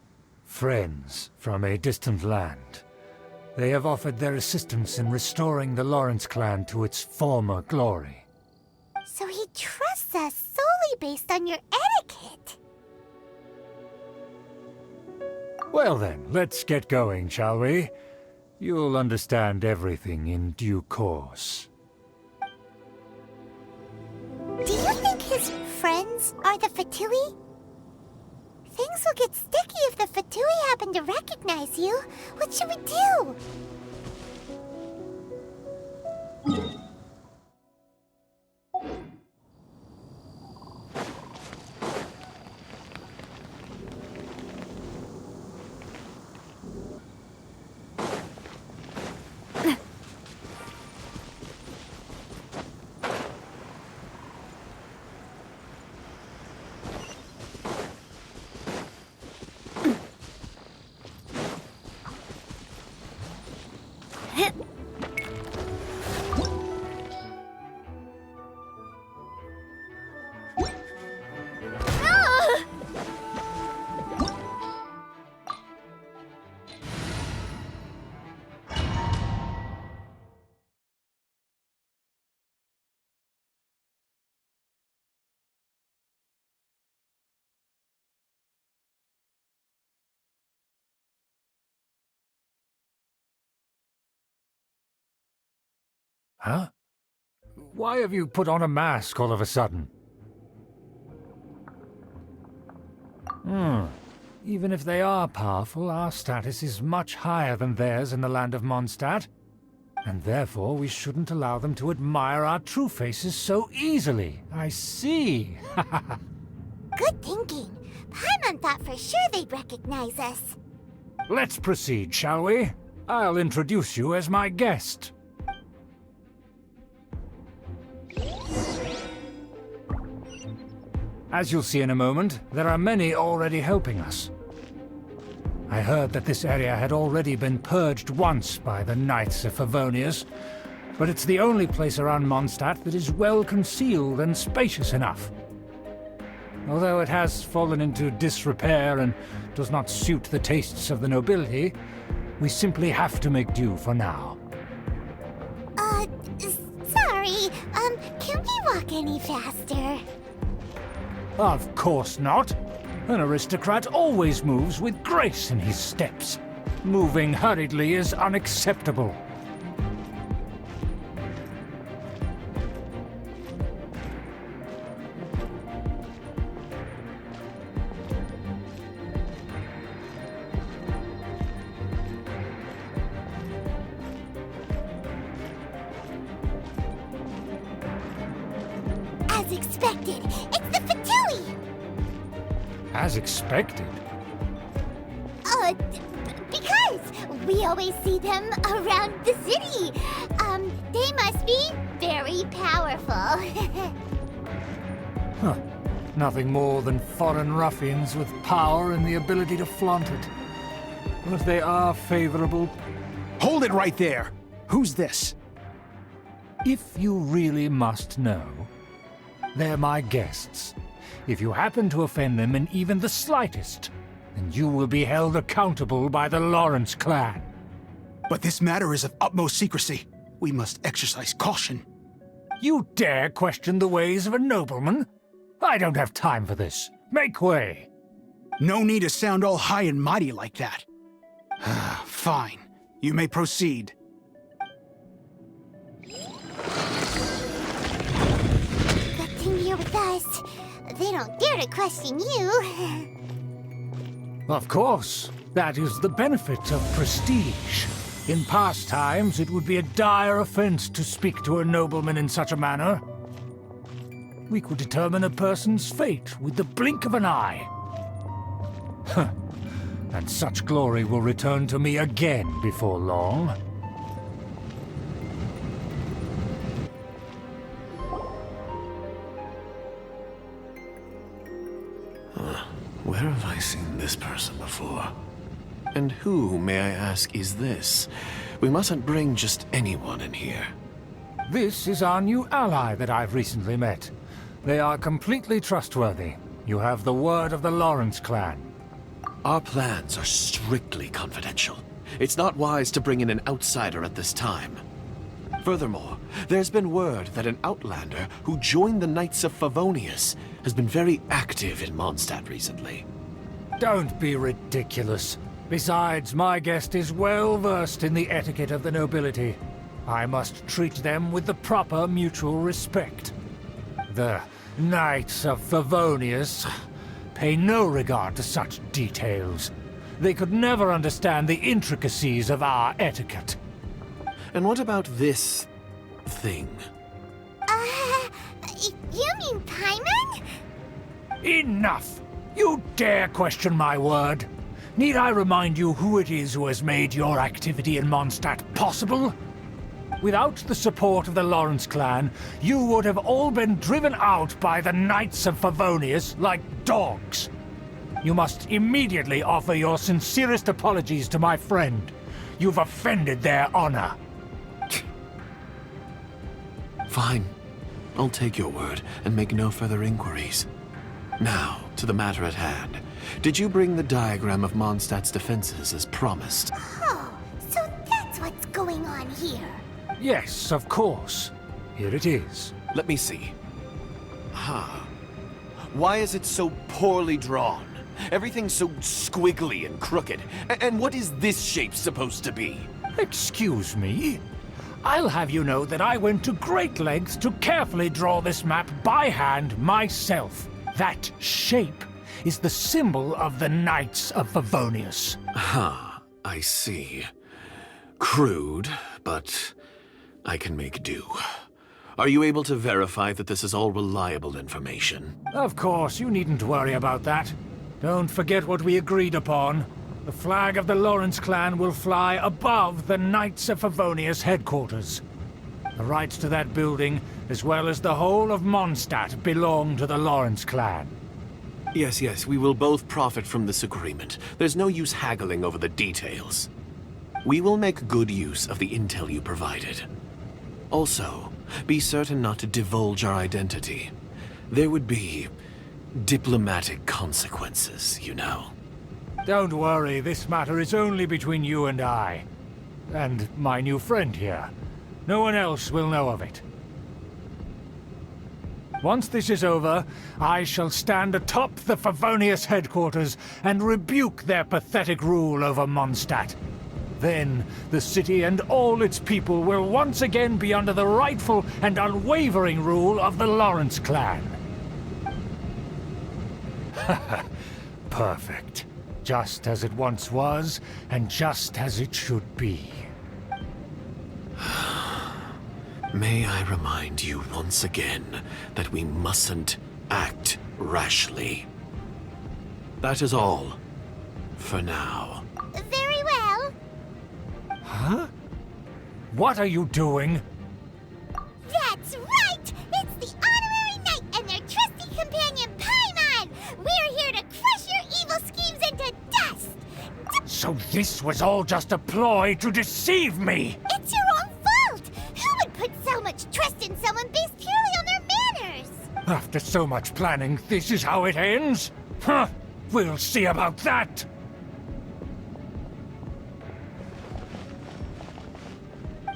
friends from a distant land. They have offered their assistance in restoring the Lawrence clan to its former glory. So he trusts us solely based on your etiquette. Well then, let's get going, shall we? You'll understand everything in due course. Do you think his friends are the Fatui? Things will get sticky if the Fatui happen to recognize you. What should we do? Huh? Why have you put on a mask all of a sudden? Even if they are powerful, our status is much higher than theirs in the land of Mondstadt. And therefore we shouldn't allow them to admire our true faces so easily. I see. Good thinking. Paimon thought for sure they'd recognize us. Let's proceed, shall we? I'll introduce you as my guest. As you'll see in a moment, there are many already helping us. I heard that this area had already been purged once by the Knights of Favonius, but it's the only place around Mondstadt that is well concealed and spacious enough. Although it has fallen into disrepair and does not suit the tastes of the nobility, we simply have to make do for now. Sorry, can we walk any faster? Of course not. An aristocrat always moves with grace in his steps. Moving hurriedly is unacceptable. As expected, it's the Fatui! As expected. Because we always see them around the city. They must be very powerful. Huh. Nothing more than foreign ruffians with power and the ability to flaunt it. But they are favorable. Hold it right there! Who's this? If you really must know, they're my guests. If you happen to offend them in even the slightest, then you will be held accountable by the Lawrence clan. But this matter is of utmost secrecy. We must exercise caution. You dare question the ways of a nobleman? I don't have time for this. Make way! No need to sound all high and mighty like that. Fine. You may proceed. Good thing you're with us. They don't dare to question you. Of course. That is the benefit of prestige. In past times, it would be a dire offense to speak to a nobleman in such a manner. We could determine a person's fate with the blink of an eye. Huh. And such glory will return to me again before long. Where have I seen this person before? And who, may I ask, is this? We mustn't bring just anyone in here. This is our new ally that I've recently met. They are completely trustworthy. You have the word of the Lawrence clan. Our plans are strictly confidential. It's not wise to bring in an outsider at this time. Furthermore, there's been word that an outlander who joined the Knights of Favonius has been very active in Mondstadt recently. Don't be ridiculous. Besides, my guest is well versed in the etiquette of the nobility. I must treat them with the proper mutual respect. The Knights of Favonius pay no regard to such details. They could never understand the intricacies of our etiquette. And what about this thing? You mean Paimon? Enough! You dare question my word? Need I remind you who it is who has made your activity in Mondstadt possible? Without the support of the Lawrence clan, you would have all been driven out by the Knights of Favonius like dogs. You must immediately offer your sincerest apologies to my friend. You've offended their honor. Fine. I'll take your word and make no further inquiries. Now, to the matter at hand. Did you bring the diagram of Mondstadt's defenses as promised? Oh, so that's what's going on here. Yes, of course. Here it is. Let me see. Why is it so poorly drawn? Everything's so squiggly and crooked. And what is this shape supposed to be? Excuse me? I'll have you know that I went to great lengths to carefully draw this map by hand myself. That shape is the symbol of the Knights of Favonius. I see. Crude, but I can make do. Are you able to verify that this is all reliable information? Of course, you needn't worry about that. Don't forget what we agreed upon. The flag of the Lawrence clan will fly above the Knights of Favonius headquarters. The rights to that building, as well as the whole of Mondstadt, belong to the Lawrence clan. Yes, we will both profit from this agreement. There's no use haggling over the details. We will make good use of the intel you provided. Also, be certain not to divulge our identity. There would be diplomatic consequences, you know. Don't worry, this matter is only between you and I. And my new friend here. No one else will know of it. Once this is over, I shall stand atop the Favonius headquarters and rebuke their pathetic rule over Mondstadt. Then, the city and all its people will once again be under the rightful and unwavering rule of the Lawrence clan. Perfect. Just as it once was, and just as it should be. May I remind you once again that we mustn't act rashly. That is all. For now. Very well. Huh? What are you doing? That's right! It's the Honorary Knight and their trusty companion, Paimon! We're here to crush your evil schemes into dust! So this was all just a ploy to deceive me! It's your own fault! Who would put so much trust in someone based purely on their manners? After so much planning, this is how it ends? Huh! We'll see about that!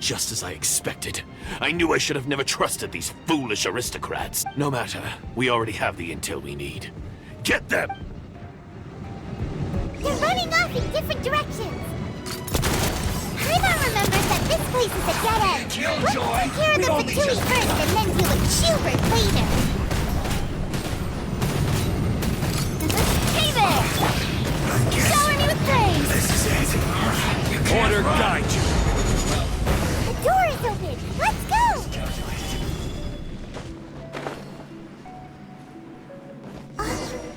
Just as I expected. I knew I should have never trusted these foolish aristocrats. No matter, we already have the intel we need. Get them! They're running off in different directions. Paimon remembers that this place is a dead end. Let's take care of the Fatui first and then deal with Schubert later. Hey there! Shower me with praise! This is it. Order guide you. The door is open. Let's go!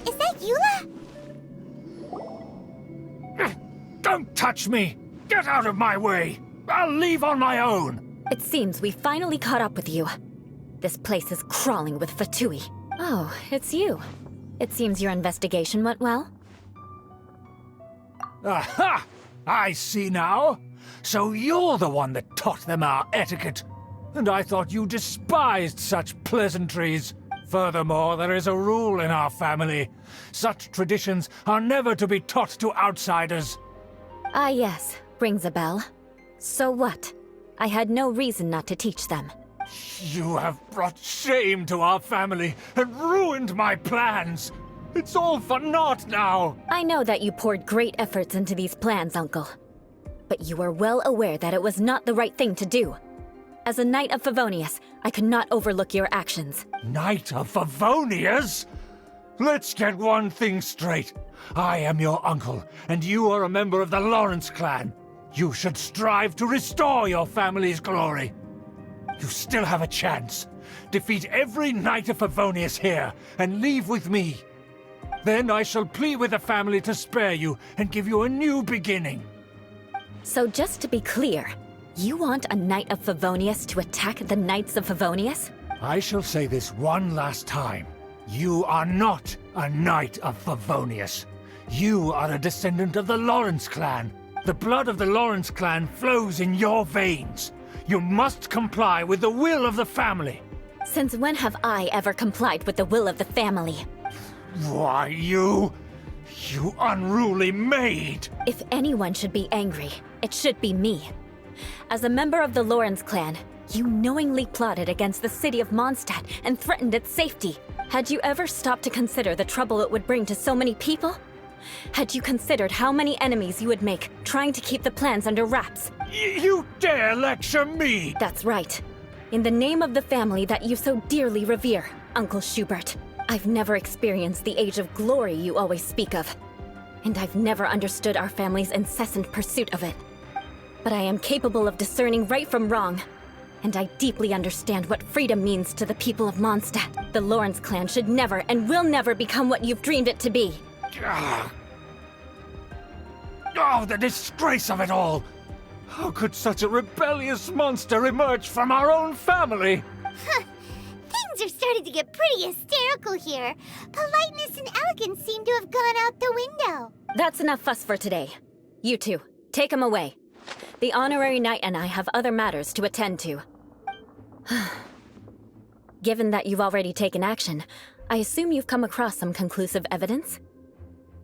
Is that Eula? Don't touch me! Get out of my way! I'll leave on my own! It seems we finally caught up with you. This place is crawling with Fatui. Oh, it's you. It seems your investigation went well. Aha! I see now! So you're the one that taught them our etiquette. And I thought you despised such pleasantries. Furthermore, there is a rule in our family. Such traditions are never to be taught to outsiders. Ah yes, rings a bell. So what? I had no reason not to teach them. You have brought shame to our family and ruined my plans. It's all for naught now. I know that you poured great efforts into these plans, Uncle. But you are well aware that it was not the right thing to do. As a Knight of Favonius, I could not overlook your actions. Knight of Favonius? Let's get one thing straight. I am your uncle, and you are a member of the Lawrence clan. You should strive to restore your family's glory. You still have a chance. Defeat every Knight of Favonius here, and leave with me. Then I shall plead with the family to spare you and give you a new beginning. So just to be clear, you want a Knight of Favonius to attack the Knights of Favonius? I shall say this one last time. You are not a Knight of Favonius. You are a descendant of the Lawrence clan. The blood of the Lawrence clan flows in your veins. You must comply with the will of the family. Since when have I ever complied with the will of the family? Why, you unruly maid! If anyone should be angry, it should be me. As a member of the Lawrence clan, you knowingly plotted against the city of Mondstadt and threatened its safety. Had you ever stopped to consider the trouble it would bring to so many people? Had you considered how many enemies you would make trying to keep the plans under wraps? You dare lecture me? That's right. In the name of the family that you so dearly revere, Uncle Schubert. I've never experienced the age of glory you always speak of. And I've never understood our family's incessant pursuit of it. But I am capable of discerning right from wrong. And I deeply understand what freedom means to the people of Mondstadt. The Lawrence clan should never and will never become what you've dreamed it to be. Oh, the disgrace of it all! How could such a rebellious monster emerge from our own family? Things are starting to get pretty hysterical here. Politeness and elegance seem to have gone out the window. That's enough fuss for today. You two, take him away. The honorary knight and I have other matters to attend to. Given that you've already taken action, I assume you've come across some conclusive evidence?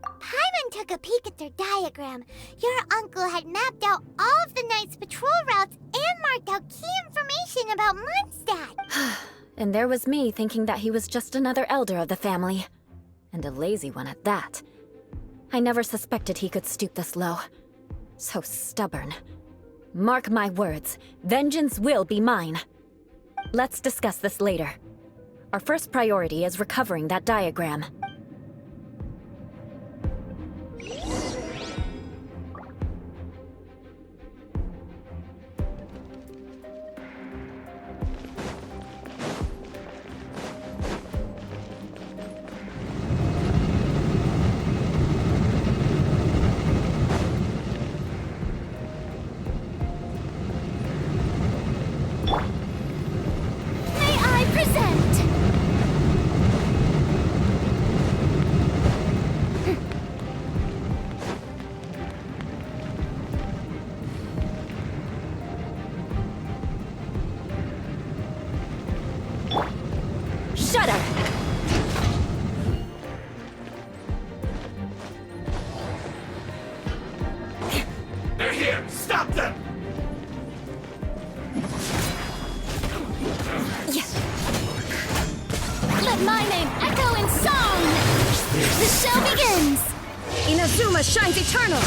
Paimon took a peek at their diagram. Your uncle had mapped out all of the Knight's patrol routes and marked out key information about Mondstadt. And there was me thinking that he was just another elder of the family. And a lazy one at that. I never suspected he could stoop this low. So stubborn. Mark my words, vengeance will be mine. Let's discuss this later. Our first priority is recovering that diagram. They're here! Stop them! Let my name echo in song! The show begins! Inazuma shines eternal!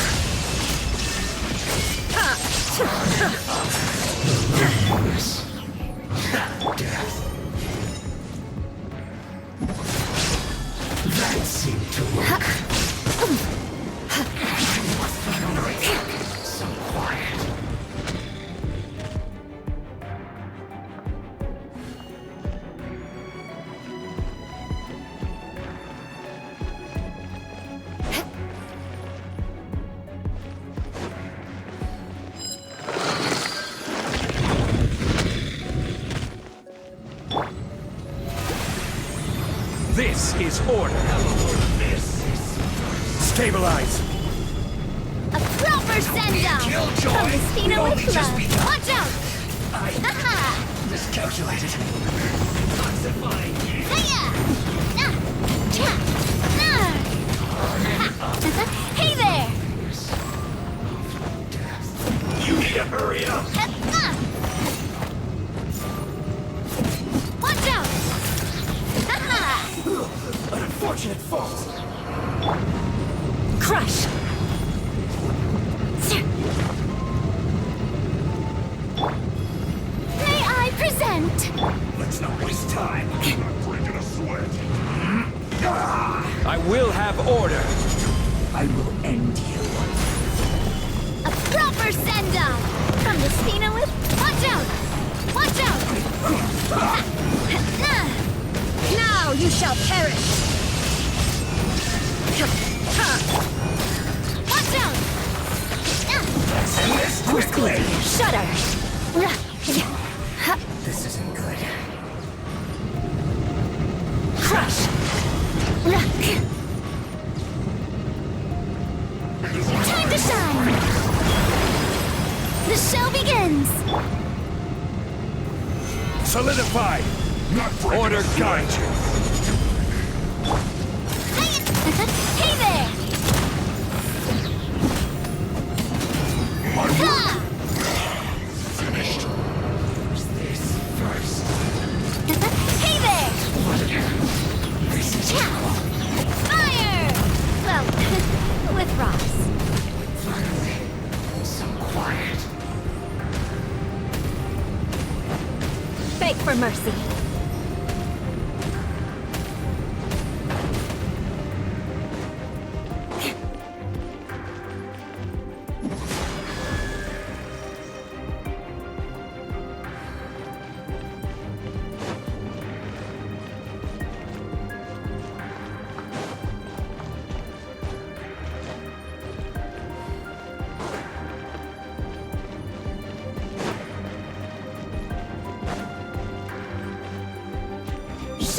That seemed to work. So quiet. This is order. Stabilize. A proper send-down! Killjoy! From the Spino Only with just love! begun. Watch out! Haha! Miscalculated. Toxifying. Hiya! Nah! Cha! Nah! Ha! Hey there! You need to hurry up. Watch out! Haha! An unfortunate fault. Crush! May I present? Let's not waste time. I'm breaking a sweat. I will have order. I will end you. A proper send-down! From the Spino with... Watch out! Watch out! Now you shall perish! Watch out! Let's end this quickly. Shudder! This isn't good. Crush! Time to shine! The show begins! Solidify. Order guide you. Hey there! Ha! Finished. Who's this first? Hey there! This is Fire! Well,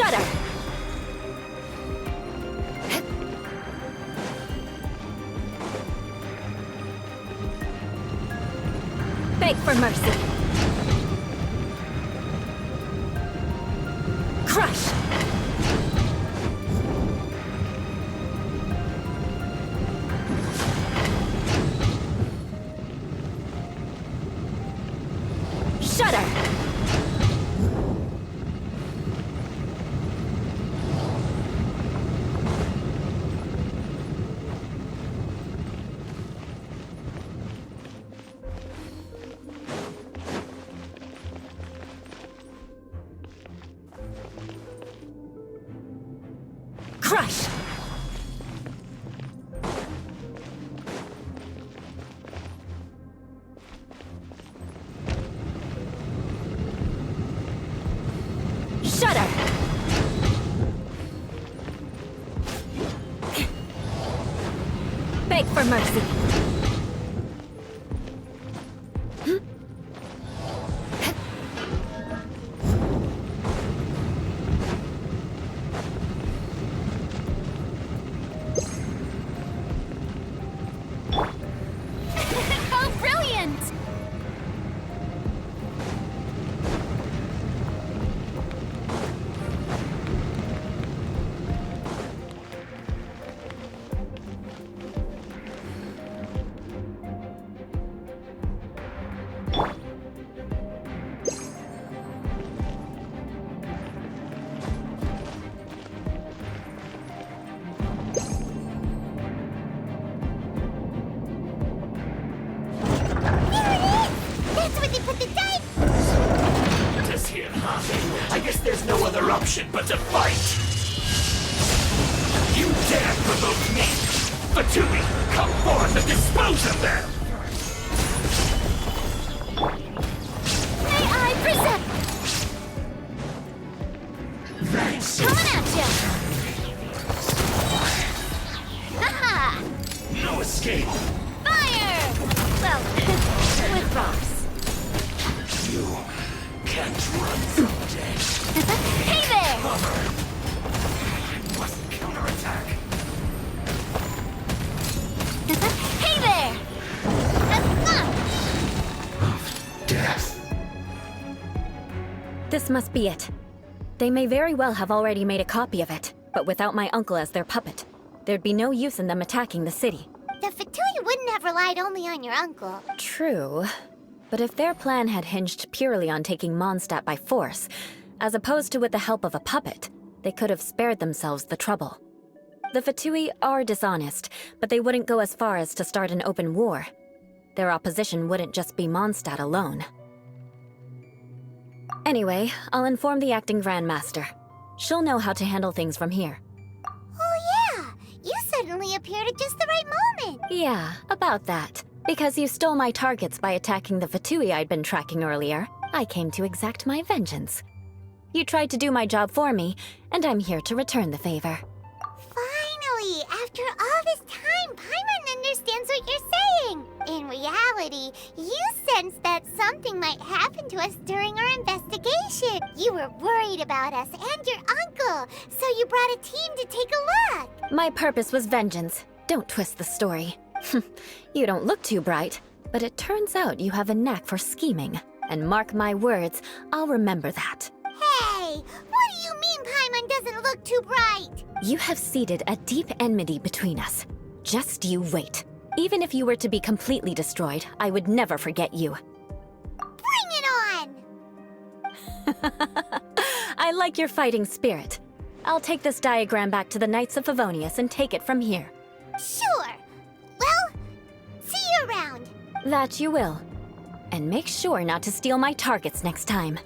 Shudder! Beg for mercy. Crush! Shudder! Crush! Shudder! Beg for mercy. Oh, brilliant! That's where they put the dice! It is here, huh? I guess there's no other option but to fight! You dare provoke me! Fatui, come forth and dispose of them! May I present? Thanks! Coming at ya! Haha! No escape! Fire! Well, with rocks. You can't run from death. Hey there! Cover! I must counterattack! Hey there! Death! This must be it. They may very well have already made a copy of it, but without my uncle as their puppet, there'd be no use in them attacking the city. The Fatui wouldn't have relied only on your uncle. True. But if their plan had hinged purely on taking Mondstadt by force, as opposed to with the help of a puppet, they could have spared themselves the trouble. The Fatui are dishonest, but they wouldn't go as far as to start an open war. Their opposition wouldn't just be Mondstadt alone. Anyway, I'll inform the acting Grandmaster. She'll know how to handle things from here. Oh yeah! You suddenly appeared at just the right moment! Yeah, about that. Because you stole my targets by attacking the Fatui I'd been tracking earlier, I came to exact my vengeance. You tried to do my job for me, and I'm here to return the favor. Finally! After all this time, Paimon understands what you're saying! In reality, you sensed that something might happen to us during our investigation. You were worried about us and your uncle, so you brought a team to take a look. My purpose was vengeance. Don't twist the story. You don't look too bright, but it turns out you have a knack for scheming. And mark my words, I'll remember that. Hey, what do you mean Paimon doesn't look too bright? You have seeded a deep enmity between us. Just you wait. Even if you were to be completely destroyed, I would never forget you. Bring it on! I like your fighting spirit. I'll take this diagram back to the Knights of Favonius and take it from here. Sure. Well, see you around. That you will. And make sure not to steal my targets next time.